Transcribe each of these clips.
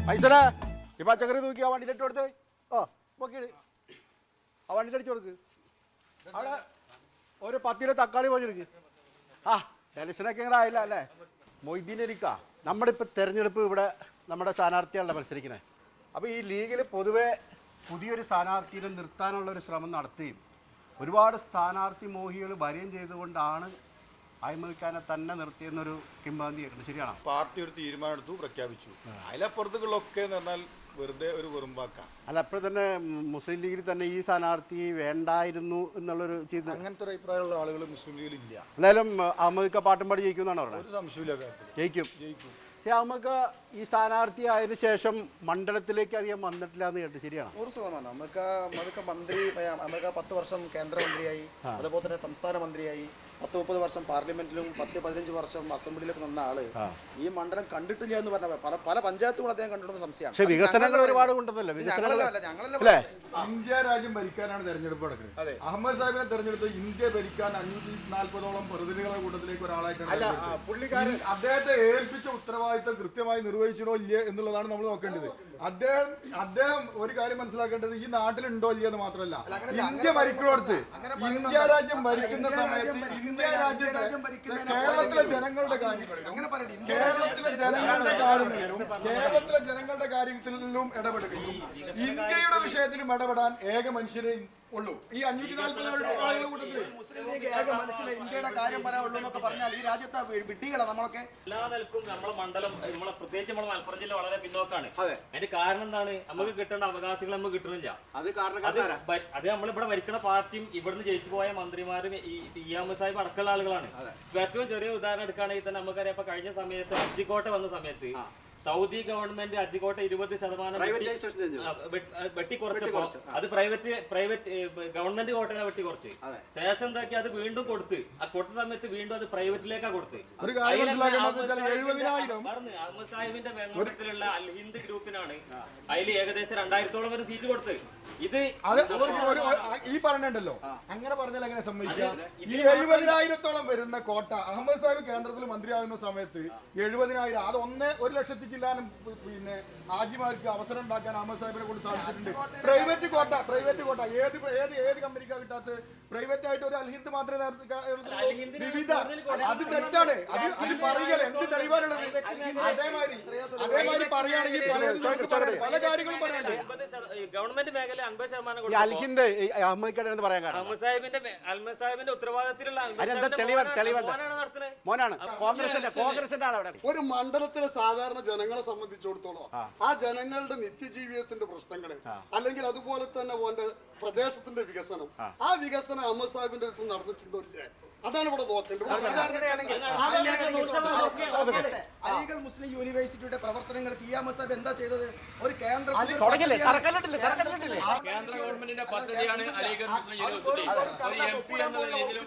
പൈസടാ ഈ പച്ചക്കറി തൂക്കി ആ വണ്ടിയിലിട്ട് കൊടുത്തേ. ഓ നോക്കിയത് ആ വണ്ടിയിലടിച്ചു കൊടുക്ക്. അവിടെ ഒരു 10 കിലോ തക്കാളി പോലെടുക്ക്. ആ ടെലിഷനൊക്കെ ഇങ്ങനെ ആയില്ല അല്ലേ? മൊയ്തീനിരിക്കാ നമ്മളിപ്പോൾ തെരഞ്ഞെടുപ്പ് ഇവിടെ നമ്മുടെ സ്ഥാനാർത്ഥിയാണല്ലോ മത്സരിക്കുന്നത്. അപ്പോൾ ഈ ലീഗിൽ പൊതുവെ പുതിയൊരു സ്ഥാനാർത്ഥിയെ നിർത്താനുള്ള ഒരു ശ്രമം നടത്തുകയും ഒരുപാട് സ്ഥാനാർത്ഥി മോഹികൾ വരികയും ചെയ്തുകൊണ്ടാണ് അഹമ്മദ് ഖാനെ തന്നെ നിർത്തിയെന്നൊരു കിംവദന്തി കേൾക്കുന്നത്. ശരിയാണോ? പാർട്ടി ഒരു തീരുമാനം എടുത്തു, പ്രഖ്യാപിച്ചു. അതിലപ്പുറത്തുകളൊക്കെ എന്ന് പറഞ്ഞാൽ വെറുതെ ഒരു വെറുമ്പാക്കാം. അല്ല, അപ്പോൾ തന്നെ മുസ്ലിം ലീഗിൽ തന്നെ ഈ സ്ഥാനാർത്ഥി വേണ്ടായിരുന്നു എന്നുള്ളൊരു ചെയ്ത് അങ്ങനത്തെ ഒരു അഭിപ്രായമുള്ള ആളുകൾ മുസ്ലിം ലീഗിൽ ഇല്ല. എന്തായാലും അഹമ്മദ് ഖാൻ പാട്ടുംപാടി ജയിക്കുമെന്നാണ് പറഞ്ഞത്. ഒരു സംശയമില്ല, ജയിക്കും. ജയിക്കും. പക്ഷേ അഹമ്മദ് ഈ സ്ഥാനാർത്ഥി ആയതിനു ശേഷം മണ്ഡലത്തിലേക്ക് അധികം വന്നിട്ടില്ല എന്ന് കേട്ട്. ശരിയാണ്? 100%. നമുക്ക് മന്ത്രി 10 വർഷം കേന്ദ്രമന്ത്രിയായി, അതുപോലെ തന്നെ സംസ്ഥാന മന്ത്രിയായി, 10-30 വർഷം പാർലമെന്റിലും 10-15 വർഷം അസംബ്ലിയിലൊക്കെ നിന്ന ആള് ഈ മണ്ഡലം കണ്ടിട്ടില്ല എന്ന് പറഞ്ഞ പല പഞ്ചായത്തുകളും അദ്ദേഹം കണ്ടിട്ടുള്ള സംശയമാണ്. പക്ഷേ വികസനങ്ങൾ ഒരുപാട് കൊണ്ടുവന്നല്ലോ. ഇന്ത്യ രാജ്യം ഭരിക്കാനാണ് തെരഞ്ഞെടുപ്പ് നടക്കുന്നത്. അഹമ്മദ് സാഹിബിനെ തെരഞ്ഞെടുത്ത് ഇന്ത്യ ഭരിക്കാൻ 540ഓളം പ്രതിനിധികളുടെ കൂട്ടത്തിലേക്ക് ഒരാളായിട്ടാണ്. അദ്ദേഹത്തെ ഏൽപ്പിച്ച ഉത്തരവാദിത്തം കൃത്യമായി നിർവഹിച്ചോ ഇല്ലേ എന്നുള്ളതാണ് നമ്മൾ നോക്കേണ്ടത്. അദ്ദേഹം ഒരു കാര്യം മനസ്സിലാക്കേണ്ടത് ഈ നാട്ടിലുണ്ടോ ഇല്ല എന്ന് മാത്രമല്ല, ഇന്ത്യ ഭരിക്കുന്നിടത്ത് ഇന്ത്യ രാജ്യം ഭരിക്കുന്ന സമയത്ത് ഇന്ത്യ രാജ്യം കേരളത്തിലെ ജനങ്ങളുടെ കാര്യങ്ങളിലും ഇടപെടുകയും ഇന്ത്യയുടെ വിഷയത്തിലും ഇടപെടാൻ ഏക മനുഷ്യരെ ഉള്ളൂ. ഈ 540 ആളുകളുടെ കൂട്ടത്തിൽ മുസ്ലിം ലീഗ് ഏക മനസ്സിലെ ഇന്ത്യയുടെ കാര്യം പറയാനുള്ളൂ എന്നൊക്കെ പറഞ്ഞാൽ ഈ രാജ്യത്തെ വിഡ്ഢികളാണ് നമ്മളൊക്കെ. എല്ലാ നിലക്കും നമ്മളെ മണ്ഡലം, പ്രത്യേകിച്ച് നമ്മളെ മലപ്പുറം ജില്ല വളരെ പിന്നോക്കാണ്. അതിന്റെ കാരണം എന്താണ്? നമുക്ക് കിട്ടേണ്ട അവകാശങ്ങൾ നമുക്ക് കിട്ടുന്നില്ല. അത് നമ്മളിവിടെ ഭരിക്കുന്ന പാർട്ടിയും ഇവിടുന്ന് ജയിച്ചു പോയ മന്ത്രിമാരും ഈ അഹമ്മദ് സാഹിബ് അടക്കമുള്ള ആളുകളാണ്. ഏറ്റവും ചെറിയ ഉദാഹരണം എടുക്കുകയാണെങ്കിൽ തന്നെ നമുക്കറിയാം, ഇപ്പൊ കഴിഞ്ഞ സമയത്ത് ഹജ്ജിക്കോട്ട വന്ന സമയത്ത് സൗദി ഗവൺമെന്റ് ഹജ്ജിക്കോട്ട 20% വെട്ടിക്കുറച്ചപ്പോ അത് പ്രൈവറ്റ് ഗവൺമെന്റ് കോട്ടയെ വെട്ടിക്കുറച്ച് ശേഷം എന്താക്കി അത് വീണ്ടും കൊടുത്ത്, ആ കൊടുത്ത സമയത്ത് വീണ്ടും അത് പ്രൈവറ്റിലേക്കാ കൊടുത്ത്. അഹമ്മദ് സാഹിബിന്റെ മേൽനോട്ടത്തിലുള്ള അൽ ഹിന്ദ് ഗ്രൂപ്പിനാണ് അതിൽ ഏകദേശം 2000ഓളം വരെ സീറ്റ് കൊടുത്ത്. ഇത് ഈ പറഞ്ഞിട്ടുണ്ടല്ലോ, അങ്ങനെ പറഞ്ഞാൽ എങ്ങനെ സമ്മതിക്കാം? ഈ 70,000ഓളം വരുന്ന കോട്ട അഹമ്മദ് സാഹിബ് കേന്ദ്രത്തിൽ മന്ത്രിയാകുന്ന സമയത്ത് 70,000 അത് 1,00,000 ജില്ലാനും പിന്നെ ഹാജിമാർക്ക് അവസരം ഉണ്ടാക്കാൻ അഹമ്മദ് സാഹിബിനെ കൊണ്ട് സാധിച്ചിട്ടുണ്ട്. പ്രൈവറ്റ് കോട്ട ഏത് കമ്പനിക്കാ കിട്ടാത്ത? പ്രൈവറ്റ് ആയിട്ട് ഒരു അൽഹിന്ദ് മാത്രമേ വിവിധ. അത് തെറ്റാണ്. അത് പറയുക എന്ത് തെളിവാനുള്ളത്? അതേമാതിരി പറയുകയാണെങ്കിൽ പല കാര്യങ്ങളും പറയാനുണ്ട്. ഗവൺമെന്റ് മേഖല 50% അഹമ്മദ് സാഹിബിന്റെ ഉത്തരവാദിത്തത്തിലുള്ള മോനാണ്. കോൺഗ്രസിന്റെ ആണ് അവിടെ. ഒരു മണ്ഡലത്തിലെ സാധാരണ ജനങ്ങളെ സംബന്ധിച്ചിടത്തോളം ആ ജനങ്ങളുടെ നിത്യജീവിതത്തിന്റെ പ്രശ്നങ്ങള്, അല്ലെങ്കിൽ അതുപോലെ തന്നെ ഓന്റെ പ്രദേശത്തിന്റെ വികസനം, ആ വികസനം അഹമ്മദ് സാഹിബിന്റെ അടുത്ത് നടന്നിട്ടുണ്ടോ ഇല്ലേ? അതാണ് ഇവിടെ നോക്കേണ്ടത്. അലിഗഡ് മുസ്ലിം യൂണിവേഴ്സിറ്റിയുടെ പ്രവർത്തനങ്ങൾക്ക് ഈ അഹമ്മദ് സാഹിബ് എന്താ ചെയ്തത്? ഒരു കേന്ദ്ര ഗവൺമെന്റിന്റെ പദ്ധതിയാണ് അലിഗഡ് മുസ്ലിം യൂണിവേഴ്സിറ്റി. ഒരു MP എന്ന രീതിയിലും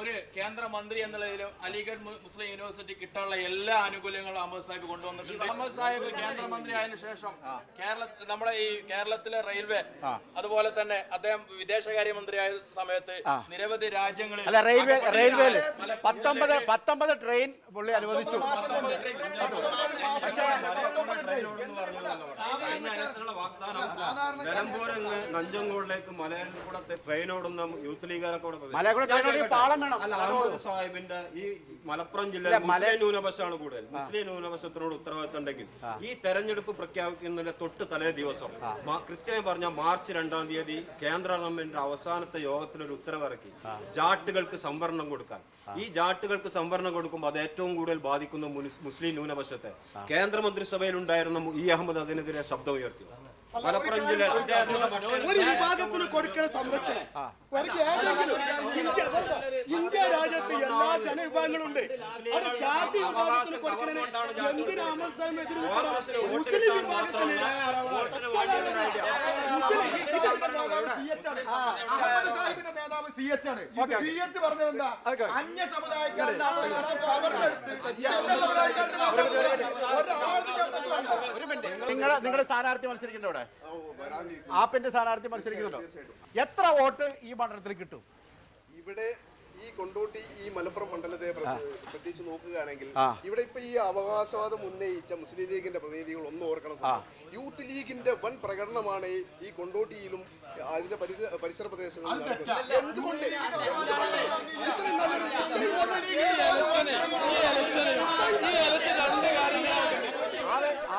ഒരു കേന്ദ്രമന്ത്രി എന്ന നിലയിലും അലിഗഡ് മുസ്ലിം യൂണിവേഴ്സിറ്റി കിട്ടാനുള്ള എല്ലാ ആനുകൂല്യങ്ങളും അഹമ്മദ് സാഹിബ് കൊണ്ടുവന്നിട്ടുണ്ട്. അഹമ്മദ് സാഹിബ് കേന്ദ്രമന്ത്രി ആയതിനു ശേഷം നമ്മുടെ ഈ കേരളത്തിലെ റെയിൽവേ, അതുപോലെ തന്നെ അദ്ദേഹം വിദേശകാര്യമന്ത്രിയായ സമയത്ത് നിരവധി രാജ്യങ്ങളിൽ 19 ട്രെയിൻ പുള്ളി അനുവദിച്ചു. നിലമ്പൂരിൽ നിന്ന് നഞ്ചങ്കോടിലേക്ക് മലയാളിക്കൂടെ ട്രെയിനോടുന്ന യൂത്ത് ലീഗുകാരൊക്കെ പാളം വേണം. അഹമ്മദ് സാഹിബിന്റെ ഈ മലപ്പുറം ജില്ലയിൽ മുസ്ലിം ന്യൂനപക്ഷമാണ് കൂടുതൽ. മുസ്ലിം ന്യൂനപക്ഷത്തിനോട് ഉത്തരവാദിത്തം ഉണ്ടെങ്കിൽ ഈ തെരഞ്ഞെടുപ്പ് പ്രഖ്യാപിക്കുന്നതിന്റെ തൊട്ട് തലേ ദിവസം കൃത്യമായി പറഞ്ഞാൽ മാർച്ച് 2-ാം തീയതി കേന്ദ്ര ഗവൺമെന്റിന്റെ അവസാനത്തെ യോഗത്തിൽ ഒരു ഉത്തരവിറക്കി ജാട്ടുകൾക്ക് സംവരണം കൊടുക്കാൻ. ഈ ജാട്ടുകൾക്ക് സംവരണം കൊടുക്കുമ്പോൾ അത് ഏറ്റവും കൂടുതൽ ബാധിക്കുന്ന മുസ്ലിം ന്യൂനപക്ഷത്തെ. കേന്ദ്രമന്ത്രിസഭയിൽ ഉണ്ടായിരുന്ന ഈ അഹമ്മദ് അതിനെതിരെ ശബ്ദം ഉയർത്തി. മലപ്പുറം ജില്ല ഒരു വിഭാഗത്തിന് കൊടുക്കുന്ന സംരക്ഷണം ഇന്ത്യ രാജ്യത്ത് എല്ലാ ജനവിഭാഗങ്ങളും ഉണ്ട്. ജാതി വിഭാഗത്തിന് കൊടുക്കുന്നതിന് എന്തിനാ അഹമ്മദ് സാഹിബ് എതിര് നിൽക്കണം? മുസ്ലിം വിഭാഗത്തിന് അഹമ്മദ് സാഹിബിന്റെ നേതാവ് CH ആണ്. CH പറഞ്ഞത് എന്താ? അന്യ സമുദായക്കാരുടെ നിങ്ങളുടെ സ്ഥാനാർത്ഥി മത്സരിക്കുന്നുണ്ടോ? ആപ്പിന്റെ സ്ഥാനാർത്ഥി മത്സരിക്കുന്നുണ്ടോ? എത്ര വോട്ട് ഈ മണ്ഡലത്തിൽ കിട്ടും? ഇവിടെ ഈ കൊണ്ടോട്ടി ഈ മലപ്പുറം മണ്ഡലത്തെ പ്രത്യേകിച്ച് നോക്കുകയാണെങ്കിൽ ഇവിടെ ഇപ്പൊ ഈ അവകാശവാദം ഉന്നയിച്ച മുസ്ലിം ലീഗിന്റെ പ്രതിനിധികൾ ഒന്ന് ഓർക്കണം യൂത്ത് ലീഗിന്റെ വൻ പ്രകടനമാണ് ഈ കൊണ്ടോട്ടിയിലും അതിന്റെ പരിസര പ്രദേശങ്ങളിലും നടക്കുന്നത്. എന്തുകൊണ്ട് ഇത്രയും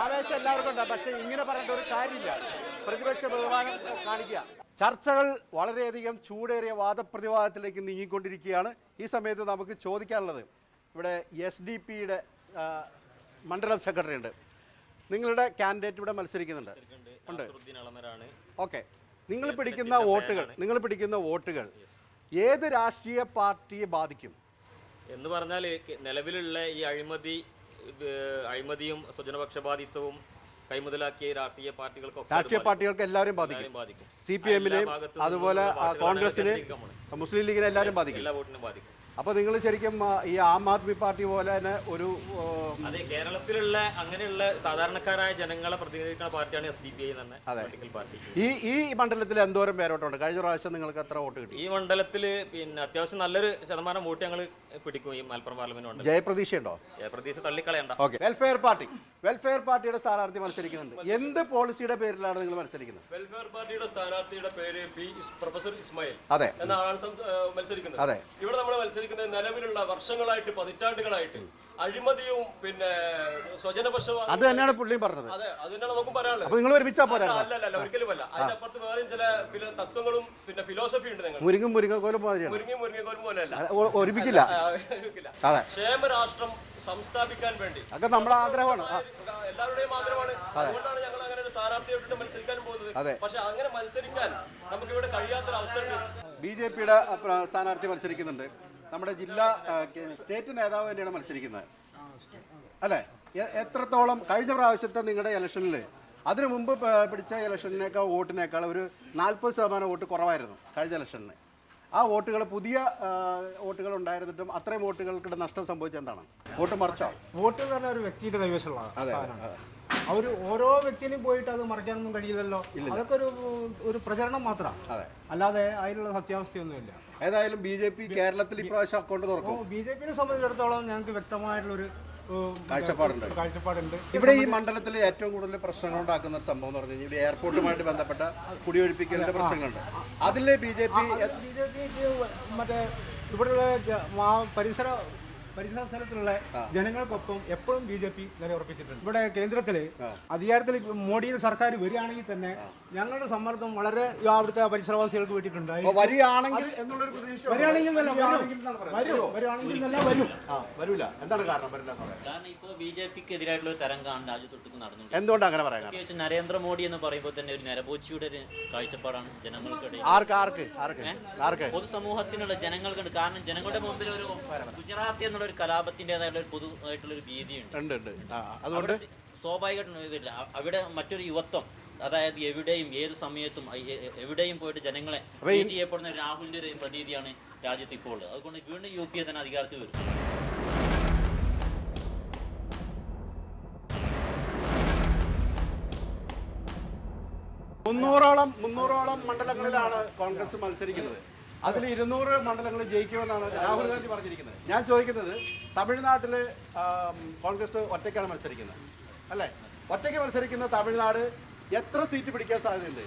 ആവേശം എല്ലാവർക്കും ഉണ്ട്. പക്ഷെ ഇങ്ങനെ പറഞ്ഞിട്ട് ഒരു കാര്യമില്ല. പ്രതിപക്ഷ ബഹുമാനം കാണിക്കുക. ചർച്ചകൾ വളരെയധികം ചൂടേറിയ വാദപ്രതിവാദത്തിലേക്ക് നീങ്ങിക്കൊണ്ടിരിക്കുകയാണ്. ഈ സമയത്ത് നമുക്ക് ചോദിക്കാനുള്ളത്, ഇവിടെ SDP-യുടെ മണ്ഡലം സെക്രട്ടറി ഉണ്ട്. നിങ്ങളുടെ കാൻഡിഡേറ്റ് ഇവിടെ മത്സരിക്കുന്നുണ്ട്. ഉണ്ട്. ഓക്കെ. നിങ്ങൾ പിടിക്കുന്ന വോട്ടുകൾ ഏത് രാഷ്ട്രീയ പാർട്ടിയെ ബാധിക്കും എന്ന് പറഞ്ഞാൽ നിലവിലുള്ള ഈ അഴിമതിയും സ്വജനപക്ഷപാതിത്വവും കൈമുതലാക്കിയ രാഷ്ട്രീയ പാർട്ടികൾക്ക് എല്ലാവരും ബാധിക്കും. CPM-നെയും അതുപോലെ കോൺഗ്രസിനെയും മുസ്ലിം ലീഗിനെ എല്ലാവരും ബാധിക്കും. എല്ലാ വോട്ടിനും ബാധിക്കും. അപ്പോൾ നിങ്ങൾ ശരിക്കും ഈ ആം ആദ്മി പാർട്ടി പോലെ തന്നെ ഒരു അതെ, കേരളത്തിലുള്ള അങ്ങനെയുള്ള സാധാരണക്കാരായ ജനങ്ങളെ പ്രതിനിധിക്കുന്ന പാർട്ടിയാണ് SDP തന്നെ പൊളിറ്റിക്കൽ പാർട്ടി. ഈ മണ്ഡലത്തിൽ എന്തോരം പേരോട്ടുണ്ട്? കഴിഞ്ഞ പ്രാവശ്യം നിങ്ങൾക്ക് എത്ര വോട്ട് കിട്ടി? ഈ മണ്ഡലത്തിൽ പിന്നെ അത്യാവശ്യം നല്ലൊരു ശതമാനം വോട്ട് ഞങ്ങൾ പിടിക്കും. ഈ മലപ്പുറം പാർലമെന്റ് മണ്ഡലം ജയപ്രതീക്ഷയുണ്ടോ? ജയപ്രതീക്ഷ തള്ളിക്കളയണ്ട. ഓക്കെ. വെൽഫെയർ പാർട്ടിയുടെ സ്ഥാനാർത്ഥി മത്സരിക്കുന്നുണ്ട്. എന്ത് പോളിസിയുടെ പേരിലാണ് നിങ്ങൾ മത്സരിക്കുന്നത്? വെൽഫെയർ പാർട്ടിയുടെ സ്ഥാനാർത്ഥിയുടെ പേര് പ്രൊഫസർ ഇസ്മായിൽ അതെ എന്ന ആളാണ് മത്സരിക്കുന്നത്. അതെ. ഇവിടെ നമ്മൾ മത്സരിക്കുന്നത് നിലവിലുള്ള വർഷങ്ങളായിട്ട് പതിറ്റാണ്ടുകളായിട്ട് അഴിമതിയും പിന്നെ സ്വജനപക്ഷപാതം അത് തന്നെയാണ് പുള്ളിയും പറഞ്ഞത്. അതെ, അത് തന്നെയാണ് നമുക്കും പറയാനുള്ളത്. അപ്പോൾ നിങ്ങൾ ഒരുമിച്ചാ പോരാ? അല്ല, ഒരിക്കലുമല്ല. അതിനപ്പുറത്ത് വേറെയും ചില തത്വങ്ങളും പിന്നെ ഫിലോസഫി ഉണ്ട്. നിങ്ങൾ മുരിങ്ങക്കോലും മുരിങ്ങക്കോലും പോലെയല്ല, ഒരുമിക്കില്ല. അതെ. ക്ഷേമരാഷ്ട്രം സംസ്ഥാപിക്കാൻ വേണ്ടി അതൊക്കെ നമ്മുടെ ആഗ്രഹമാണ്, എല്ലാവരുടെയും ആഗ്രഹമാണ്. അതുകൊണ്ടാണ് ഞങ്ങൾ അങ്ങനെ ഒരു സ്ഥാനാർത്ഥിയായിട്ട് മത്സരിക്കാൻ പോകുന്നത്. പക്ഷെ അങ്ങനെ മത്സരിക്കാൻ നമുക്ക് ഇവിടെ കഴിയാത്തൊരവസ്ഥ ഉണ്ട്. BJP-യുടെ സ്ഥാനാർത്ഥി മത്സരിക്കുന്നുണ്ട്. നമ്മുടെ ജില്ലാ സ്റ്റേറ്റ് നേതാവ് തന്നെയാണ് മത്സരിക്കുന്നത് അല്ലേ? എത്രത്തോളം കഴിഞ്ഞ പ്രാവശ്യത്തെ നിങ്ങളുടെ ഇലക്ഷനിൽ അതിനു മുമ്പ് പിടിച്ച വോട്ടിനേക്കാൾ ഒരു 40% വോട്ട് കുറവായിരുന്നു കഴിഞ്ഞ ഇലക്ഷനിൽ. ആ വോട്ടുകൾ പുതിയ വോട്ടുകൾ ഉണ്ടായിരുന്നിട്ടും അത്രയും വോട്ടുകൾക്കിടെ നഷ്ടം സംഭവിച്ചത് എന്താണ്? വോട്ട് മറിച്ചോ? വോട്ട് എന്ന് പറഞ്ഞാൽ ഒരു വ്യക്തിയുടെ കൈവശമുള്ളതാണ്. അവർ ഓരോ വ്യക്തിനും പോയിട്ട് അത് മറിക്കാനൊന്നും കഴിയില്ലല്ലോ. അതൊക്കെ ഒരു പ്രചരണം മാത്രമാണ്, അല്ലാതെ അതിലുള്ള സത്യാവസ്ഥയൊന്നുമില്ല. ഏതായാലും BJP കേരളത്തിൽ ഇപ്രാവശ്യം അക്കൗണ്ട് തുറക്കും. BJP-നെ സംബന്ധിച്ചിടത്തോളം ഞങ്ങൾക്ക് വ്യക്തമായിട്ടുള്ളൊരു കാഴ്ചപ്പാടുണ്ട്. ഇവിടെ ഈ മണ്ഡലത്തിൽ ഏറ്റവും കൂടുതൽ പ്രശ്നങ്ങൾ ഉണ്ടാക്കുന്ന ഒരു സംഭവം എന്ന് പറഞ്ഞു കഴിഞ്ഞാൽ എയർപോർട്ടുമായിട്ട് ബന്ധപ്പെട്ട കുടിയൊഴിപ്പിക്കലിന്റെ പ്രശ്നങ്ങളുണ്ട്. അതിലെ BJP മറ്റേ ഇവിടെയുള്ള പരിസര സ്ഥലത്തുള്ള ജനങ്ങൾക്കൊപ്പം എപ്പോഴും BJP നിലയുറപ്പിച്ചിട്ടുണ്ട്. ഇവിടെ കേന്ദ്രത്തില് അധികാരത്തിൽ മോഡിയുടെ സർക്കാർ വരികയാണെങ്കിൽ തന്നെ ഞങ്ങളുടെ സമ്മർദ്ദം വളരെ അവിടുത്തെ പരിസരവാസികൾക്ക് വേണ്ടിയിട്ടുണ്ട്. വരൂല. എന്താണ് കാരണം? ഇപ്പോൾ BJP-ക്ക് എതിരായിട്ടുള്ള ഒരു തരംഗമാണ് രാജ്യത്തൊട്ടുക്ക് നടന്നുണ്ട്. എന്തുകൊണ്ട് അങ്ങനെ പറയാം? പ്രത്യേകിച്ച് നരേന്ദ്രമോദി എന്ന് പറയുമ്പോൾ തന്നെ ഒരു നരഭോജിയുടെ ഒരു കാഴ്ചപ്പാടാണ് ജനങ്ങൾക്കിടയിൽ, പൊതുസമൂഹത്തിനുള്ള ജനങ്ങൾക്കുണ്ട്. കാരണം ജനങ്ങളുടെ മുമ്പിൽ ഒരു ഗുജറാത്തി എന്നുള്ള ഒരു കലാപത്തിൻ്റെതായുള്ള ഒരു പൊതുവായിട്ടുള്ള ഒരു ഭീതിയുണ്ട്. അതുകൊണ്ട് സ്വാഭാവികമായിട്ടും അവിടെ മറ്റൊരു യുവത്വം, അതായത് എവിടെയും ഏത് സമയത്തും എവിടെയും പോയിട്ട് ജനങ്ങളെ ട്രീറ്റ് ചെയ്യപ്പെടുന്ന രാഹുലിന്റെ ഒരു പ്രതീതിയാണ് രാജ്യത്ത് ഇപ്പോൾ ഉള്ളത്. അതുകൊണ്ട് വീണ്ടും UPA തന്നെ അധികാരത്തിൽ വരും. മുന്നൂറോളം മണ്ഡലങ്ങളിലാണ് കോൺഗ്രസ് മത്സരിക്കുന്നത്. അതിൽ 200 മണ്ഡലങ്ങൾ ജയിക്കുമെന്നാണ് രാഹുൽ ഗാന്ധി പറഞ്ഞിരിക്കുന്നത്. ഞാൻ ചോദിക്കുന്നത്, തമിഴ്നാട്ടിൽ കോൺഗ്രസ് ഒറ്റയ്ക്കാണ് മത്സരിക്കുന്നത് അല്ലേ? ഒറ്റയ്ക്ക് മത്സരിക്കുന്ന തമിഴ്നാട് എത്ര സീറ്റ് പിടിക്കാൻ സാധ്യതയുണ്ട്?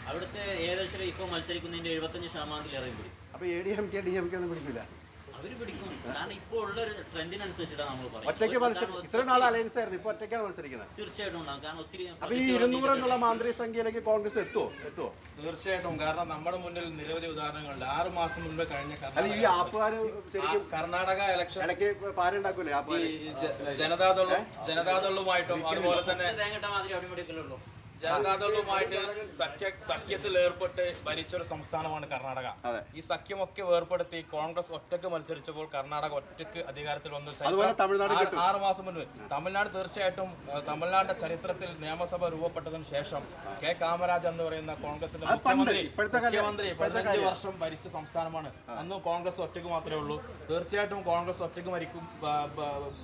അവിടുത്തെ ഏകദേശം ഇപ്പോൾ മത്സരിക്കുന്നതിന്റെ 75% പിടിക്കും. അപ്പോൾ ADMK DMK ഒന്നും പിടിക്കില്ല. അവര് പിടിക്കും. കാരണം ഇപ്പോൾ ഉള്ള ഒരു ട്രെൻഡിനനുസരിച്ചിട്ടാണ് നമ്മൾ പറയുന്നത്. ഒറ്റയ്ക്ക് ഇത്രയും നാൾ അലയൻസ് ആയിരുന്നു, ഇപ്പോൾ ഒറ്റയ്ക്കാണ് മത്സരിക്കുന്നത്. തീർച്ചയായിട്ടും ഉണ്ടാകും. കാരണം ഒത്തിരി. അപ്പോൾ ഈ 200 എന്നുള്ള മാന്ത്രിക സംഖ്യയിലേക്ക് കോൺഗ്രസ് എത്തുമോ? തീർച്ചയായിട്ടും. കാരണം നമ്മുടെ മുന്നിൽ നിരവധി ഉദാഹരണങ്ങളുണ്ട്. 6 മാസം മുൻപ് കഴിഞ്ഞ ഈ ആപ്പുകാർ ശരിക്കും കർണാടക ഇലക്ഷൻ ഇടയ്ക്ക് പാരുണ്ടാക്കൂലേ ജനതാദളുമായിട്ടും അതുപോലെ തന്നെ മാതിരി ജനതാദളുമായിട്ട് സഖ്യത്തിൽ ഏർപ്പെട്ട് ഭരിച്ചൊരു സംസ്ഥാനമാണ് കർണാടക. ഈ സഖ്യമൊക്കെ ഏർപ്പെടുത്തി കോൺഗ്രസ് ഒറ്റക്ക് മത്സരിച്ചപ്പോൾ കർണാടക ഒറ്റക്ക് അധികാരത്തിൽ വന്നു. 6 മാസം മുൻപ് തമിഴ്നാട് തീർച്ചയായിട്ടും തമിഴ്നാടിന്റെ ചരിത്രത്തിൽ നിയമസഭ രൂപപ്പെട്ടതിന് ശേഷം K. കാമരാജ് എന്ന് പറയുന്ന കോൺഗ്രസിന്റെ മുഖ്യമന്ത്രി 15 വർഷം ഭരിച്ച സംസ്ഥാനമാണ്. അന്ന് കോൺഗ്രസ് ഒറ്റക്ക് മാത്രമേ ഉള്ളൂ. തീർച്ചയായിട്ടും കോൺഗ്രസ് ഒറ്റക്ക്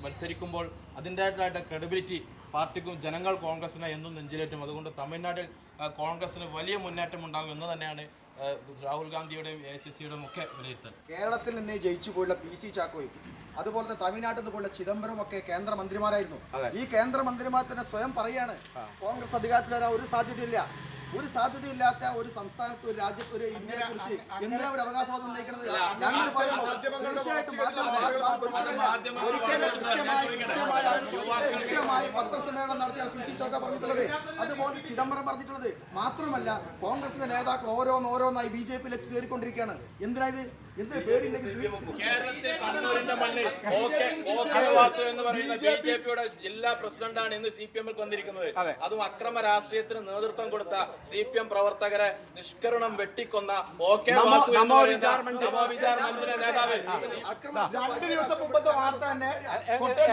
മത്സരിക്കുമ്പോൾ അതിൻ്റെതായിട്ട് ക്രെഡിബിലിറ്റി പാർട്ടിക്കും ജനങ്ങൾ കോൺഗ്രസിനെ എന്നും നെഞ്ചിലേറ്റും. അതുകൊണ്ട് തമിഴ്നാട്ടിൽ കോൺഗ്രസിന് വലിയ മുന്നേറ്റം ഉണ്ടാകും എന്ന് തന്നെയാണ് രാഹുൽ ഗാന്ധിയുടെയും AICCയുടെയും ഒക്കെ വിലയിരുത്തൽ. കേരളത്തിൽ നിന്ന് ജയിച്ചു പോയുള്ള PC ചാക്കോയും അതുപോലെ തന്നെ തമിഴ്നാട്ടിൽ നിന്ന് പോലുള്ള ചിദംബരം ഒക്കെ കേന്ദ്രമന്ത്രിമാരായിരുന്നു. ഈ കേന്ദ്രമന്ത്രിമാർ തന്നെ സ്വയം പറയാണ് കോൺഗ്രസ് അധികാരത്തിൽ വരാൻ ഒരു സാധ്യതയില്ല. ഒരു സാധ്യതയില്ലാത്ത ഒരു സംസ്ഥാനത്ത് ഒരു രാജ്യത്ത് ഒരു ഇന്ത്യയെ കുറിച്ച് എന്തിനാ ഒരു അവകാശവാദം ഉന്നയിക്കുന്നത്? ഞങ്ങൾ പറയുന്നു തീർച്ചയായിട്ടും ഒരിക്കലും കൃത്യമായി പത്രസമ്മേളനം നടത്തിയാണ് PC ചോക്ക പറഞ്ഞിട്ടുള്ളത്. അതുപോലെ ചിദംബരം പറഞ്ഞിട്ടുള്ളത്. മാത്രമല്ല കോൺഗ്രസിന്റെ നേതാക്കൾ ഓരോന്നായി BJPയിലേക്ക് കയറിക്കൊണ്ടിരിക്കുകയാണ്. എന്തിനാ ഇത്? കേരളത്തിൽ കണ്ണൂരിന്റെ മണ്ണിൽ OK വാസു എന്ന് പറയുന്ന BJPയുടെ ജില്ലാ പ്രസിഡന്റാണ് ഇന്ന് CPM വന്നിരിക്കുന്നത്. അതും അക്രമ രാഷ്ട്രീയത്തിന് നേതൃത്വം കൊടുത്ത CPM പ്രവർത്തകരെ നിഷ്കരുണം വെട്ടിക്കൊന്ന OK വാസു എന്ന് പറയുന്ന നവോവിചാർ മന്ത്രിയുടെ നേതാവ്. 2 ദിവസം മുമ്പത്തെ വാർത്ത തന്നെ.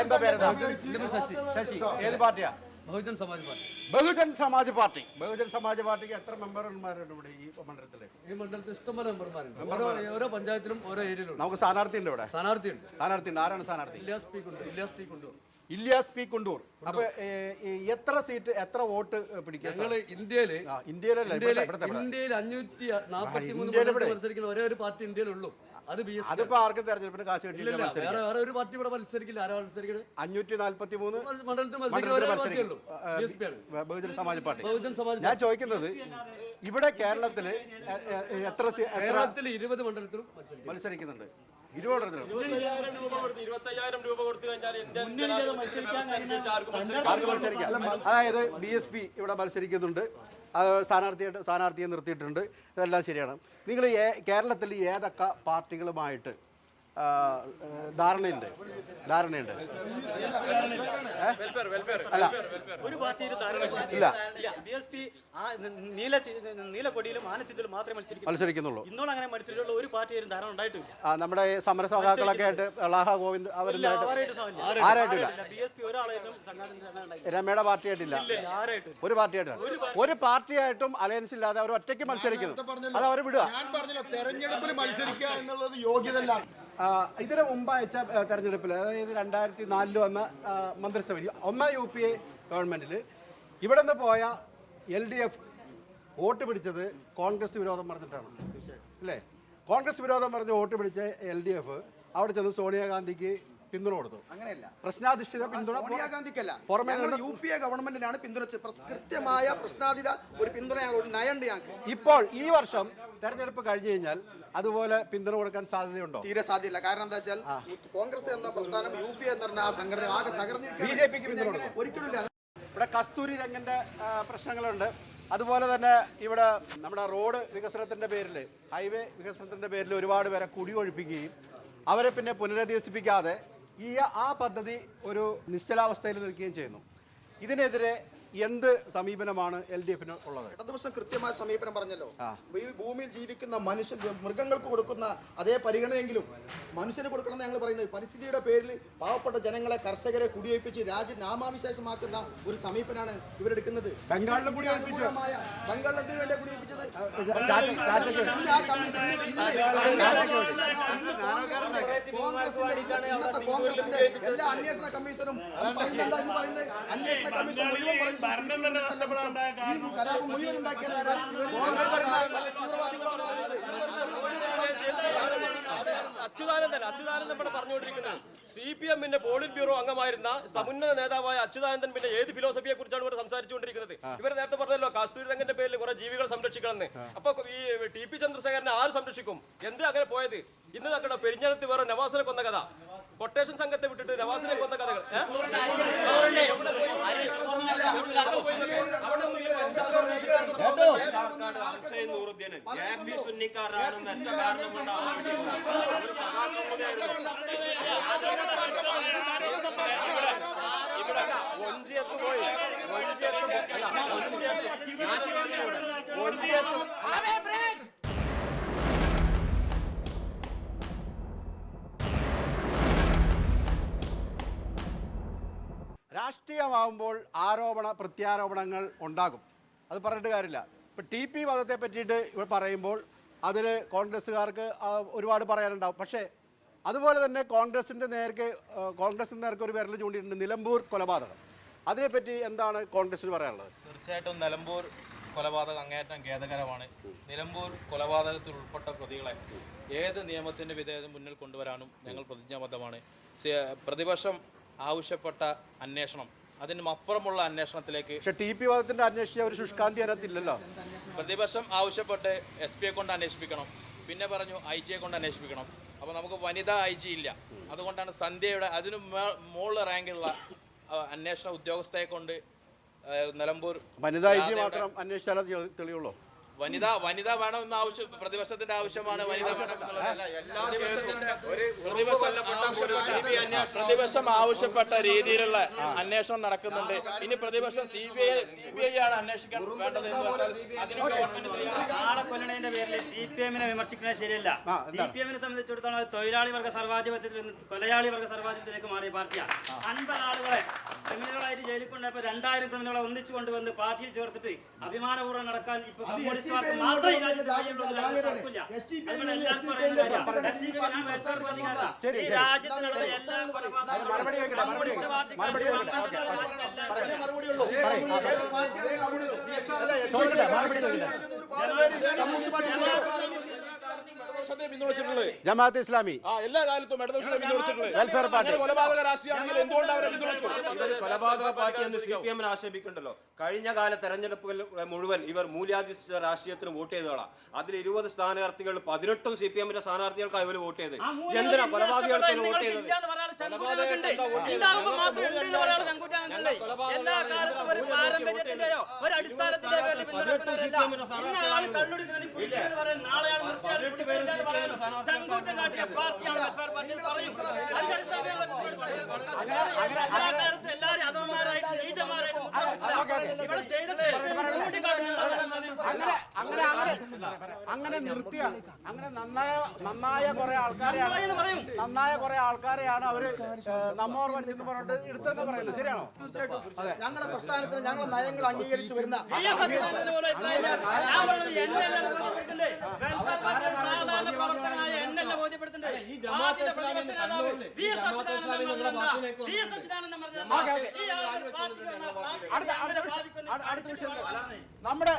എന്താ പേര്? ശശി. ഏത് പാർട്ടിയാ? ബഹുജൻ സമാജ് പാർട്ടി. ബഹുജൻ സമാജ് പാർട്ടി. ബഹുജൻ സമാജ് പാർട്ടിക്ക് എത്ര മെമ്പർമാരുണ്ട് ഇവിടെ ഈ മണ്ഡലത്തില്? ഈ മണ്ഡലത്തിൽ ഇഷ്ടംപോലെ മെമ്പർമാരുണ്ട്. ഓരോ പഞ്ചായത്തിലും ഓരോ ഏരിയയിലും നമുക്ക് സ്ഥാനാർത്ഥി ഉണ്ട് ഇവിടെ. സ്ഥാനാർത്ഥിയുണ്ട്. ആരാണ് സ്ഥാനാർത്ഥി? ഇല്യാസ് പി കുണ്ടൂർ. അപ്പൊ എത്ര സീറ്റ്, എത്ര വോട്ട് പിടിക്കും? ഞങ്ങൾ ഇന്ത്യയിൽ 543 മത്സരിക്കുന്ന ഒരേ ഒരു പാർട്ടി ഇന്ത്യയിലുള്ളൂ. അതിപ്പോ ആർക്കും തെരഞ്ഞെടുപ്പിന് കാശ് കിട്ടിയില്ല. വേറെ ഒരു പാർട്ടി ഇവിടെ മത്സരിക്കില്ല. ആരാ മത്സരിക്കുന്നത്? 543 മണ്ഡലത്തിൽ മത്സരിക്കുന്ന ഒരേ പാർട്ടിയുള്ളൂ. ബഹുജൻ സമാജ് പാർട്ടി. ബഹുജൻ സമാജ്. ഞാൻ ചോദിക്കുന്നത് ഇവിടെ കേരളത്തില് കേരളത്തിൽ 20 മണ്ഡലത്തിലും മത്സരിക്കുന്നുണ്ട്. 20 മണ്ഡലത്തിലും 25,000 രൂപ കൊടുത്തു കഴിഞ്ഞാൽ അതായത് BSP ഇവിടെ മത്സരിക്കുന്നുണ്ട്. സ്ഥാനാർത്ഥിയെ നിർത്തിയിട്ടുണ്ട്. ഇതെല്ലാം ശരിയാണ്. നിങ്ങൾ കേരളത്തിൽ ഏതൊക്കെ പാർട്ടികളുമായിട്ട് ധാരണയുണ്ട്? അല്ല, ഒരു പാർട്ടിയിൽ ഇല്ല. BSP നീലക്കൊടിയിലും ആനച്ചിത്തിലും മാത്രമേ മത്സരിക്കുന്നുള്ളൂ. ഇന്നോളം അങ്ങനെ മത്സരിച്ചുള്ള ഒരു പാർട്ടിയായിരുന്നു ധാരണ ഉണ്ടായിട്ടില്ല. നമ്മുടെ സമര സഖാക്കളൊക്കെ ആയിട്ട് ലാഹ ഗോവിന്ദ് ആരായിട്ടില്ല. BSP ഒരാളായിട്ടും രമയുടെ പാർട്ടിയായിട്ടില്ല. ഒരു പാർട്ടിയായിട്ടും അലയൻസ് ഇല്ലാതെ അവർ ഒറ്റയ്ക്ക് മത്സരിക്കുന്നു. അത് അവർ വിടുക. തെരഞ്ഞെടുപ്പിൽ മത്സരിക്കുക എന്നുള്ളത് യോഗ്യതല്ല. ഇതിന് മുമ്പ് അയച്ച തെരഞ്ഞെടുപ്പിൽ, അതായത് 2004 വന്ന മന്ത്രിസഭയിൽ ഒന്നാം UPA ഗവൺമെന്റിൽ ഇവിടെ നിന്ന് പോയ LDF വോട്ട് പിടിച്ചത് കോൺഗ്രസ് വിരോധം പറഞ്ഞിട്ടാണ്, അല്ലേ? കോൺഗ്രസ് വിരോധം പറഞ്ഞ് വോട്ട് പിടിച്ച LDF അവിടെ ചെന്ന് സോണിയാഗാന്ധിക്ക് പിന്തുണ കൊടുത്തു. അങ്ങനെയല്ല, പ്രശ്നാധിഷ്ഠിത പിന്തുണ സോണിയാഗാന്ധിക്കല്ല, പുറമെ UPA ഗവൺമെന്റിനാണ് പിന്തുണച്ചത്. കൃത്യമായ പ്രശ്നാധിത ഒരു പിന്തുണ നയണ്ട് ഞങ്ങൾക്ക്. ഇപ്പോൾ ഈ വർഷം തെരഞ്ഞെടുപ്പ് കഴിഞ്ഞു കഴിഞ്ഞാൽ അതുപോലെ പിന്തുണ കൊടുക്കാൻ സാധ്യതയുണ്ടോ? തീരെ സാധ്യതയില്ല. കാരണം എന്താ വെച്ചാൽ കോൺഗ്രസ് എന്ന പ്രസ്ഥാനം UPA എന്ന് പറഞ്ഞ ആ സംഘടന ആകെ തകർന്നിരിക്കുകയാണ്. BJPക്ക് ഒരിക്കലും ഇവിടെ കസ്തൂരി രംഗന്റെ പ്രശ്നങ്ങളുണ്ട്. അതുപോലെ തന്നെ ഇവിടെ നമ്മുടെ റോഡ് വികസനത്തിന്റെ പേരിൽ, ഹൈവേ വികസനത്തിന്റെ പേരിൽ ഒരുപാട് പേരെ കുടിയൊഴിപ്പിക്കുകയും അവരെ പിന്നെ പുനരധിവസിപ്പിക്കാതെ ആ പദ്ധതി ഒരു നിശ്ചലാവസ്ഥയിൽ നിൽക്കുകയും ചെയ്യുന്നു. ഇതിനെതിരെ എന്ത് സമീപനമാണ് LDFന് ഉള്ളത്? ഇടതുപക്ഷം കൃത്യമായ സമീപനം പറഞ്ഞല്ലോ. ഈ ഭൂമിയിൽ ജീവിക്കുന്ന മൃഗങ്ങൾക്ക് കൊടുക്കുന്ന അതേ പരിഗണനയെങ്കിലും മനുഷ്യന് കൊടുക്കണം ഞങ്ങൾ പറയുന്നത്. പരിസ്ഥിതിയുടെ പേരിൽ പാവപ്പെട്ട ജനങ്ങളെ, കർഷകരെ കുടിയൊഴിപ്പിച്ച് രാജ്യം നാമാവിശേഷമാക്കുന്ന ഒരു സമീപനാണ് ഇവരെടുക്കുന്നത്. ബംഗാളിൽ എന്തിനു വേണ്ടിയാണ് കുടിയൊഴിപ്പിച്ചത്? കോൺഗ്രസിന്റെ എല്ലാ അന്വേഷണ കമ്മീഷനും അന്വേഷണ കമ്മീഷൻ മുഴുവൻ പറയുന്നത് ഈ കലാപം മുഴുവൻ ഉണ്ടാക്കിയതാരാ? അച്യുതാനന്ദൻ ഇവിടെ പറഞ്ഞുകൊണ്ടിരിക്കുന്നത് CPMന്റെ പോളിറ്റ് ബ്യൂറോ അംഗമായിരുന്ന സമുന്നത നേതാവായ അച്യുതാനന്ദൻ പിന്നെ ഏത് ഫിലോസഫിയെ കുറിച്ചാണ് ഇവർ സംസാരിച്ചുകൊണ്ടിരിക്കുന്നത്? ഇവർ നേരത്തെ പറഞ്ഞല്ലോ കസ്തൂരി രംഗന്റെ പേരിൽ കുറെ ജീവികൾ സംരക്ഷിക്കണമെന്ന്. അപ്പൊ ഈ TP ചന്ദ്രശേഖരനെ ആര് സംരക്ഷിക്കും? എന്ത് അങ്ങനെ പോയത്? ഇന്ന് നോക്കണ പെരിഞ്ഞാലത്ത് വേറെ നവാസിനെ കൊന്ന കഥ, കൊട്ടേഷൻ സംഘത്തെ വിട്ടിട്ട് നവാസിനെ കൊന്ന കഥകൾ. രാഷ്ട്രീയമാകുമ്പോൾ ആരോപണ പ്രത്യാരോപണങ്ങൾ ഉണ്ടാകും. അത് പറഞ്ഞിട്ട് കാര്യമില്ല. ഇപ്പം TP വധത്തെ പറ്റിയിട്ട് ഇവിടെ പറയുമ്പോൾ അതിൽ കോൺഗ്രസ്സുകാർക്ക് ഒരുപാട് പറയാനുണ്ടാവും. പക്ഷേ അതുപോലെ തന്നെ കോൺഗ്രസിൻ്റെ നേർക്ക് ഒരു വിരൽ ചൂണ്ടിയിട്ടുണ്ട്, നിലമ്പൂർ കൊലപാതകം. അതിനെപ്പറ്റി എന്താണ് കോൺഗ്രസിന് പറയാനുള്ളത്? തീർച്ചയായിട്ടും നിലമ്പൂർ കൊലപാതകം അങ്ങേയറ്റം ഖേദകരമാണ്. നിലമ്പൂർ കൊലപാതകത്തിൽ ഉൾപ്പെട്ട പ്രതികളെ ഏത് നിയമത്തിൻ്റെ വിധേയത മുന്നിൽ കൊണ്ടുവരാനും ഞങ്ങൾ പ്രതിജ്ഞാബദ്ധമാണ്. പ്രതിപക്ഷം ആവശ്യപ്പെട്ട അന്വേഷണം, അതിനും അപ്പുറമുള്ള അന്വേഷണത്തിലേക്ക്. പക്ഷേ TP വാദത്തിന്റെ അന്വേഷിച്ച ഒരു ശുഷ്കാന്തി അതിനകത്തില്ലല്ലോ. പ്രതിപക്ഷം ആവശ്യപ്പെട്ട് SP യെ കൊണ്ട് അന്വേഷിപ്പിക്കണം, പിന്നെ പറഞ്ഞു IG യെ കൊണ്ട് അന്വേഷിപ്പിക്കണം. അപ്പോൾ നമുക്ക് വനിതാ IG ഇല്ല. അതുകൊണ്ടാണ് സന്ധ്യയുടെ അതിന് മുകളിൽ റാങ്കിലുള്ള അന്വേഷണ ഉദ്യോഗസ്ഥയെ കൊണ്ട് നിലമ്പൂർ വനിതാ IG മാത്രം അന്വേഷിച്ചാലേ തെളിയുള്ളൂ. വനിത വേണമെന്ന ആവശ്യം പ്രതിപക്ഷത്തിന്റെ ആവശ്യമാണ്. പ്രതിപക്ഷം ആവശ്യപ്പെട്ട രീതിയിലുള്ള അന്വേഷണം നടക്കുന്നുണ്ട്. ഇനി പ്രതിപക്ഷം CBI ആണ് അന്വേഷിക്കാൻ വേണ്ടത്. ആളെ കൊല്ലണതിന്റെ പേരിൽ CPM വിമർശിക്കുന്നത് ശരിയല്ല. CPM സംബന്ധിച്ചിടത്തോളം തൊഴിലാളി വർഗ സർവാധിപത്യത്തിൽ നിന്ന് കൊലയാളി വർഗ സർവാധിപത്യത്തിലേക്ക് മാറിയ പാർട്ടിയാണ്. 50 ആളുകളെ ക്രിമിനലുകളായിട്ട് ജയിലിൽ കൊണ്ടപ്പോൾ 2000 ക്രിമിനലുകളെ ഒന്നിച്ചു കൊണ്ടുവന്ന് പാർട്ടിയിൽ ചേർത്തിട്ട് അഭിമാനപൂർവ്വം നടക്കാൻ ഇപ്പൊ കമ്മ്യൂണിസ്റ്റുകാർക്ക് മാത്രമേ ഈ രാജ്യത്ത് കഴിയുള്ളൂ. ഈ രാജ്യത്തിനുള്ള എല്ലാ ജമാഅത്തെ ഇസ്ലാമി എല്ലാ കാലത്തും വെൽഫെയർ പാർട്ടി കൊലപാതക രാഷ്ട്രീയമാണെങ്കിൽ എന്തുകൊണ്ട് അവരെ കൊലപാതക പാർട്ടി എന്ന് CPM ആക്ഷേപിക്കുന്നുണ്ടല്ലോ. കഴിഞ്ഞ കാല തെരഞ്ഞെടുപ്പുകൾ മുഴുവൻ ഇവർ മൂല്യാധിഷ്ഠിത രാഷ്ട്രീയത്തിന് വോട്ട് ചെയ്തോളാം. അതിൽ 20 സ്ഥാനാർത്ഥികൾ 18 CPM സ്ഥാനാർത്ഥികൾക്കാണ് ഇവർ വോട്ട് ചെയ്തത്. എന്തിനാ കൊലപാതകർക്ക് വോട്ട് ചെയ്തത്? അങ്ങനെ നിർത്തിയ അങ്ങനെ നന്നായ കുറെ ആൾക്കാരെയാണ് അവര് നമ്മോർ എന്ന് പറഞ്ഞിട്ട് എടുത്തെന്ന് പറയുന്നത്. ശരിയാണോ? തീർച്ചയായിട്ടും ഞങ്ങളെ പ്രസ്ഥാനത്തിന് ഞങ്ങളെ നയങ്ങൾ അംഗീകരിച്ചു വരുന്ന നമ്മുടെ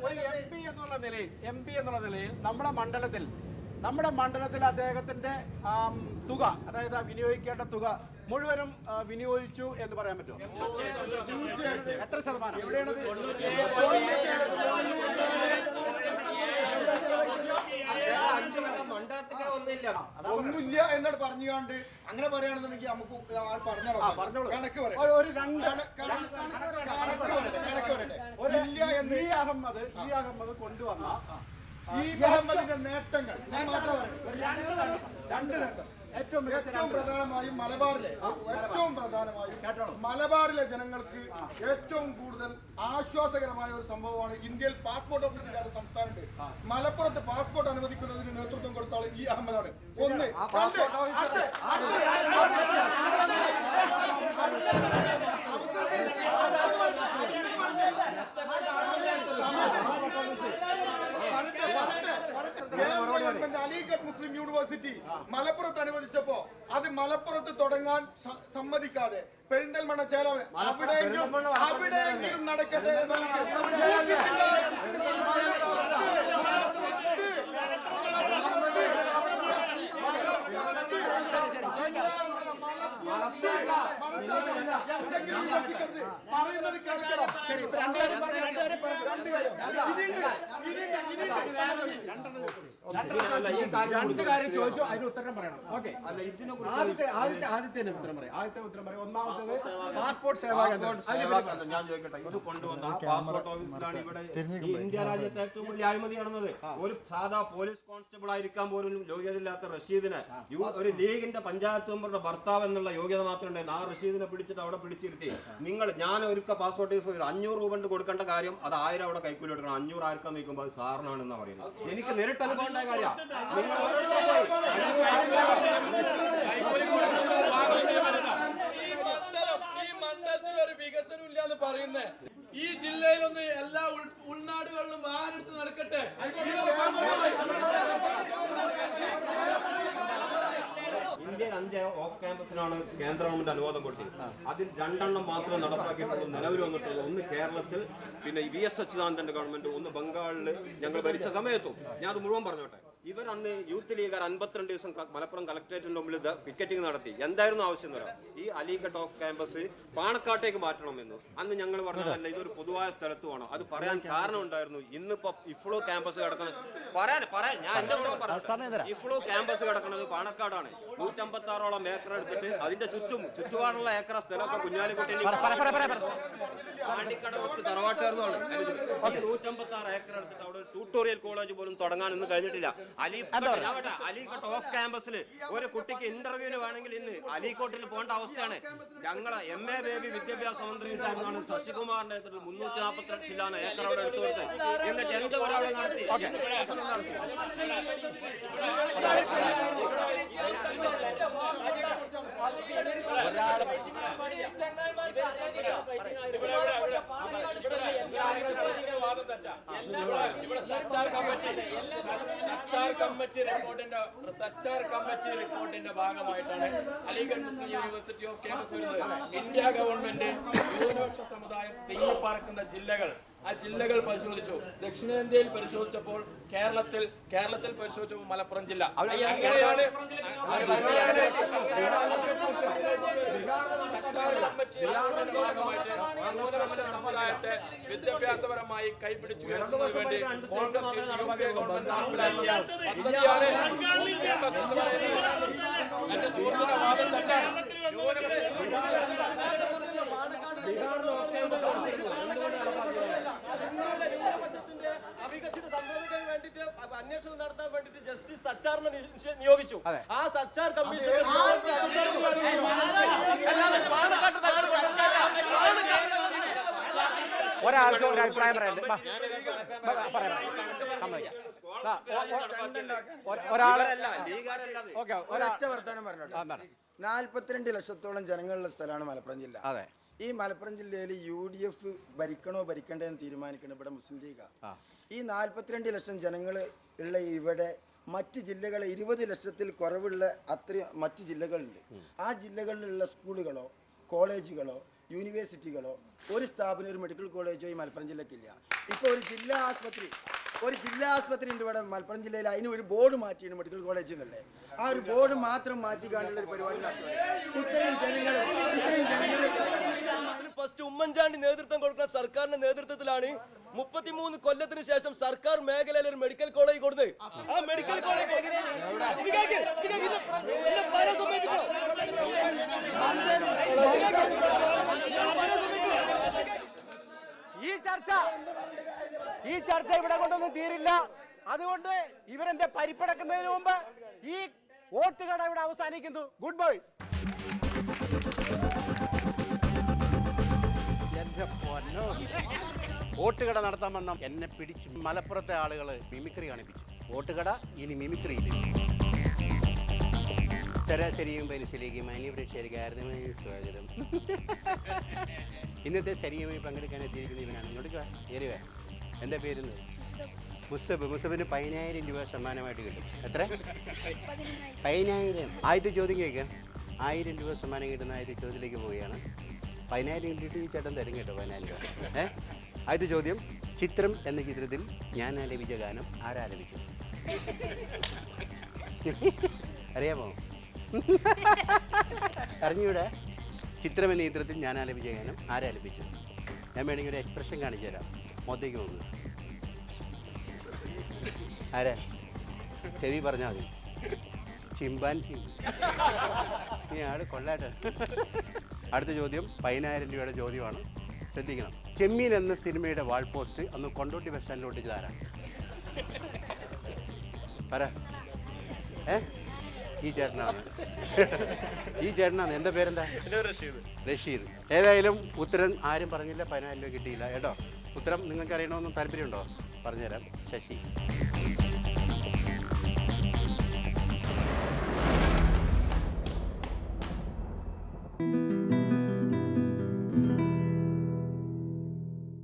ഒരു MP എന്നുള്ള നിലയിൽ നമ്മുടെ മണ്ഡലത്തിൽ അദ്ദേഹത്തിന്റെ തുക, അതായത് വിനിയോഗിക്കേണ്ട തുക മുഴുവനും വിനിയോഗിച്ചു എന്ന് പറയാൻ പറ്റുമോ? എത്ര ശതമാനം? ഒന്നുമില്ല എന്നോട് പറഞ്ഞുകൊണ്ട് അങ്ങനെ പറയുകയാണെന്നുണ്ടെങ്കിൽ നമുക്ക് പറഞ്ഞോളൂ. കണക്ക് പറയാം. ഈ അഹമ്മദ് കൊണ്ടുവന്ന ഈ മുഹമ്മദിന്റെ നേട്ടങ്ങൾ ഞാൻ മാത്രം പറയാം. രണ്ട് നേട്ടം. ഏറ്റവും പ്രധാനമായും മലബാറിലെ ജനങ്ങൾക്ക് ഏറ്റവും കൂടുതൽ ആശ്വാസകരമായ ഒരു സംഭവമാണ്. ഇന്ത്യയിൽ പാസ്പോർട്ട് ഓഫീസ് ഇല്ലാത്ത സംസ്ഥാനമുണ്ട്. മലപ്പുറത്ത് പാസ്പോർട്ട് അനുവദിക്കുന്നതിന് നേതൃത്വം കൊടുത്ത ആൾ ഈ അഹമ്മദാണ്. ഒന്ന് അലിഗഡ് മുസ്ലിം യൂണിവേഴ്സിറ്റി മലപ്പുറത്ത് അനുവദിച്ചപ്പോ അത് മലപ്പുറത്ത് തുടങ്ങാൻ സമ്മതിക്കാതെ പെരിന്തൽമണ്ണ ചേലാമ അവിടെയെങ്കിലും നടക്കട്ടെ പറയുന്നത് കേൾക്കണം. രണ്ട് കാര്യം ചോദിച്ചു, അതിന് ഉത്തരം പറയണം. ഓക്കെ, ആദ്യത്തെ ഉത്തരം പറയും. ഒന്നാമത്തേത് പാസ്പോർട്ട് സേവാ കേന്ദ്രം. ഞാൻ ചോദിക്കട്ടെ, ഇത് കൊണ്ടുവന്ന പാസ്പോർട്ട് ഓഫീസിലാണ് ഇവിടെ ഇന്ത്യ രാജ്യത്തെ ഏറ്റവും വലിയ അഴിമതി നടന്നത്. ഒരു സാധാ പോലീസ് കോൺസ്റ്റബിൾ ആയിരിക്കാൻ പോലും യോഗ്യതയില്ലാത്ത റഷീദിനെ ഒരു ലീഗിന്റെ പഞ്ചായത്ത് മെമ്പറുടെ ഭർത്താവ് എന്നുള്ള യോഗ്യത മാത്രമേ ഉണ്ടായിരുന്നു. ആ റഷീദിനെ പിടിച്ചിട്ട് അവിടെ പിടിച്ചിരുത്തി ഞാൻ ഒരുക്ക പാസ്പോർട്ട് ഓഫീസ് 500 രൂപ കൊണ്ട് കൊടുക്കേണ്ട കാര്യം അത് 1000 അവിടെ കൈക്കൂലി എടുക്കണം. 500 ആർക്കാന്ന് നിൽക്കുമ്പോൾ അത് സാറിനാണെന്നാണ് പറയുന്നത്. എനിക്ക് നേരിട്ട് അനുഭവം ഉണ്ടായ കാര്യം. ഈ മണ്ഡലത്തിൽ ഒരു വികസനം ഇല്ലാന്ന് പറയുന്നേ. ഈ ജില്ലയിലൊന്ന് എല്ലാ ഉൾനാടുകളിലും വാഹനമെടുത്ത് നടക്കട്ടെ. ഇന്ത്യയിൽ 5 ഓഫ് ക്യാമ്പസ് ക്യാമ്പസിനാണ് കേന്ദ്ര ഗവൺമെന്റ് അനുവാദം കൊടുത്തത്. അതിൽ 2 എണ്ണം മാത്രമേ നടപ്പാക്കിയിട്ടുള്ളൂ, നിലവിൽ വന്നിട്ടുള്ളൂ. ഒന്ന് കേരളത്തിൽ, പിന്നെ VS അച്യുതാനന്ദന്റെ ഗവൺമെന്റ്, ഒന്ന് ബംഗാളിൽ ഞങ്ങൾ ഭരിച്ച സമയത്തും. ഞാൻ അത് മുഴുവൻ പറഞ്ഞോട്ടെ. ഇവർ അന്ന് യൂത്ത് ലീഗർ 52 ദിവസം മലപ്പുറം കളക്ടറേറ്റിന്റെ മുമ്പിൽ പിക്കറ്റിംഗ് നടത്തി. എന്തായിരുന്നു ആവശ്യം എന്ന് പറയാം? ഈ അലിഗഡ് ഓഫ് ക്യാമ്പസ് പാണക്കാട്ടേക്ക് മാറ്റണമെന്ന്. അന്ന് ഞങ്ങൾ പറഞ്ഞതല്ല, ഇതൊരു പൊതുവായ സ്ഥലത്ത് വേണം. അത് പറയാൻ കാരണം ഉണ്ടായിരുന്നു. ഇന്നിപ്പോ ഇഫ്ലോ ക്യാമ്പസ് കിടക്കുന്നത് ഞാൻ എന്റെ ഗുണം പറഞ്ഞു. ഇഫ്ലോ ക്യാമ്പസ് കിടക്കുന്നത് പാണക്കാടാണ്. 156ഓളം ഏക്കർ എടുത്തിട്ട് അതിന്റെ ചുറ്റുപാടുള്ള ഏക്കർ സ്ഥലമൊക്കെ കുഞ്ഞാലിക്കുട്ടി പാണ്ടിക്കടവത്ത് തറവാട്ടുകാർന്നാണ്. 156 ഏക്കർ എടുത്തിട്ട് അവിടെ ഒരു ട്യൂട്ടോറിയൽ കോളേജ് പോലും തുടങ്ങാനൊന്നും കഴിഞ്ഞിട്ടില്ല. അലിഗഡ് ഓഫ് ക്യാമ്പസിൽ ഒരു കുട്ടിക്ക് ഇന്റർവ്യൂവിന് വേണമെങ്കിൽ ഇന്ന് അലിക്കോട്ടിൽ പോകേണ്ട അവസ്ഥയാണ്. ഞങ്ങളെ MA ബേബി വിദ്യാഭ്യാസ മന്ത്രി ഉണ്ടായിരുന്നാണ് ശശികുമാറിന്റെ 348 ചില്ലാണ് ഏക്കർ അവിടെ എടുത്തു കൊടുത്തത്. എന്നിട്ട് എന്ത് ഒരാളെ നടത്തി റിപ്പോർട്ടിന്റെ ഭാഗമായിട്ടാണ് അലിഗഡ് മുസ്ലിം യൂണിവേഴ്സിറ്റി ഓഫ് ക്യാമ്പസ് വരുന്നത്. ഇന്ത്യ ഗവൺമെന്റ് ന്യൂനപക്ഷ സമുദായം തിങ്ങിപ്പാർക്കുന്ന ജില്ലകൾ, ആ ജില്ലകൾ പരിശോധിച്ചു. ദക്ഷിണേന്ത്യയിൽ പരിശോധിച്ചപ്പോൾ കേരളത്തിൽ പരിശോധിച്ചപ്പോൾ മലപ്പുറം ജില്ല. അങ്ങനെയാണ് സമുദായത്തെ വിദ്യാഭ്യാസപരമായി കൈപിടിച്ചു ഉയർത്തുന്നതിന് വേണ്ടി കോൺഗ്രസ് ഗവൺമെന്റ് നടപ്പിലാക്കിയ പദ്ധതിയാണ്. എന്റെ സുഹൃത്തിന്റെ വാദം തെറ്റാണ്. അവികസിത സംഭവിക്കാൻ വേണ്ടിട്ട് അന്വേഷണം നടത്താൻ വേണ്ടിട്ട് ജസ്റ്റിസ് സച്ചാറിനെ നിയോഗിച്ചു. ആ സച്ചാർ കമ്മീഷൻ ഒരാൾക്ക് ഒരു അഭിപ്രായം പറയാം. ഒരൊറ്റ വർത്താനം പറഞ്ഞോട്ടെ. 42 ലക്ഷത്തോളം ജനങ്ങളുള്ള സ്ഥലമാണ് മലപ്പുറം ജില്ല. അതെ. ഈ മലപ്പുറം ജില്ലയിൽ UDF ഭരിക്കണോ ഭരിക്കണ്ടേ എന്ന് തീരുമാനിക്കണം ഇവിടെ മുസ്ലിം ലീഗാണ്. ഈ 42 ലക്ഷം ജനങ്ങൾ ഉള്ള ഇവിടെ മറ്റ് ജില്ലകളെ 20 ലക്ഷത്തിൽ കുറവുള്ള അത്രയും മറ്റ് ജില്ലകളുണ്ട്. ആ ജില്ലകളിലുള്ള സ്കൂളുകളോ കോളേജുകളോ യൂണിവേഴ്സിറ്റികളോ ഒരു സ്ഥാപനം, ഒരു മെഡിക്കൽ കോളേജോ ഈ മലപ്പുറം ജില്ലക്കില്ല. ഇപ്പോൾ ഒരു ജില്ലാ ആസ്പത്രി ഉണ്ട് ഇവിടെ മലപ്പുറം ജില്ലയിൽ. അതിന് ഒരു ബോർഡ് മാറ്റിയാണ് മെഡിക്കൽ കോളേജ് എന്നുള്ളത്. ആ ഒരു ബോർഡ് മാത്രം മാറ്റി കാണുള്ള ഒരു പരിപാടി നടത്തുന്നത്. ഇത്രയും ജനങ്ങൾ ഫസ്റ്റ് ഉമ്മൻചാണ്ടി നേതൃത്വം കൊടുക്കുന്ന സർക്കാരിന്റെ നേതൃത്വത്തിലാണ് 33 കൊല്ലത്തിന് ശേഷം സർക്കാർ മേഖലയിൽ ഒരു മെഡിക്കൽ കോളേജ് കൊടുത്തത്. ആ മെഡിക്കൽ കോളേജ് ഈ ചർച്ച ഇവിടെ കൊണ്ടൊന്നും തീരില്ല. അതുകൊണ്ട് ഇവരെന്റെ പരിപ്പടക്കുന്നതിന് മുമ്പ് ഈ വോട്ടുകട ഇവിടെ അവസാനിക്കുന്നു. Good bye. എന്റെ പൊന്നോ, വോട്ടുകട നടത്താൻ വന്ന എന്നെ പിടിച്ച് മലപ്പുറത്തെ ആളുകൾ മിമിക്രി കാണിപ്പിച്ചു. വോട്ടുകട ഇനി മിമിക്രി. ശരാശരിയും പരിശീലിക്കും മാന്യപ്രേക്ഷകർക്കായിരുന്നു സ്വാഗതം. ഇന്നത്തെ ശരിയുമായി പങ്കെടുക്കാൻ എത്തിയിരിക്കുന്ന ഇവനാണ്. ഇങ്ങോട്ട് ഏരുവേ. എന്താ പേരുന്നത്? മുസ്തഫിന് 10,000 രൂപ സമ്മാനമായിട്ട് കിട്ടും. എത്ര? 10,000. ആദ്യത്തെ ചോദ്യം കേൾക്കാം. 1000 രൂപ സമ്മാനം കിട്ടുന്ന ആദ്യത്തെ ചോദ്യത്തിലേക്ക് പോവുകയാണ്. 10,000 കിട്ടിയിട്ട് ഈ ചേട്ടൻ തരും കേട്ടോ 10,000 രൂപ. ആദ്യത്തെ ചോദ്യം, ചിത്രം എന്ന ചിത്രത്തിൽ ഞാൻ ആലപിച്ച ഗാനം ആരാലപിച്ചു? അറിയാമോ? അറിഞ്ഞൂടെ? ചിത്രം എന്ന ചിത്രത്തിൽ ഞാൻ ആലപിച്ച ഗാനം ആരാലപിച്ചു? ഞാൻ വേണമെങ്കിൽ ഒരു എക്സ്പ്രഷൻ കാണിച്ചു തരാം. മൊത്തയ്ക്ക് നോക്കുക. ആരാ? ചെവി പറഞ്ഞാൽ മതി. ചിമ്പാൻസി. നീ ആള് കൊള്ളാട്ടെ. അടുത്ത ചോദ്യം 10,000 രൂപയുടെ ചോദ്യമാണ്. ശ്രദ്ധിക്കണം. ചെമ്മീൻ എന്ന സിനിമയുടെ വാൾ പോസ്റ്റ് അന്ന് കൊണ്ടോട്ടി ബസ് സ്റ്റാൻഡിൽ ഒട്ടിച്ചതാരാ? പറ. ഈ ചേട്ടനാണ്. എന്താ പേരെന്താ? റഷീദ്. ഏതായാലും ഉത്തരം ആരും പറഞ്ഞില്ല. 10,000 രൂപ കിട്ടിയില്ല കേട്ടോ. ഉത്തരം നിങ്ങൾക്ക് അറിയണമെന്ന് താല്പര്യമുണ്ടോ? പറഞ്ഞുതരാം. ശശി.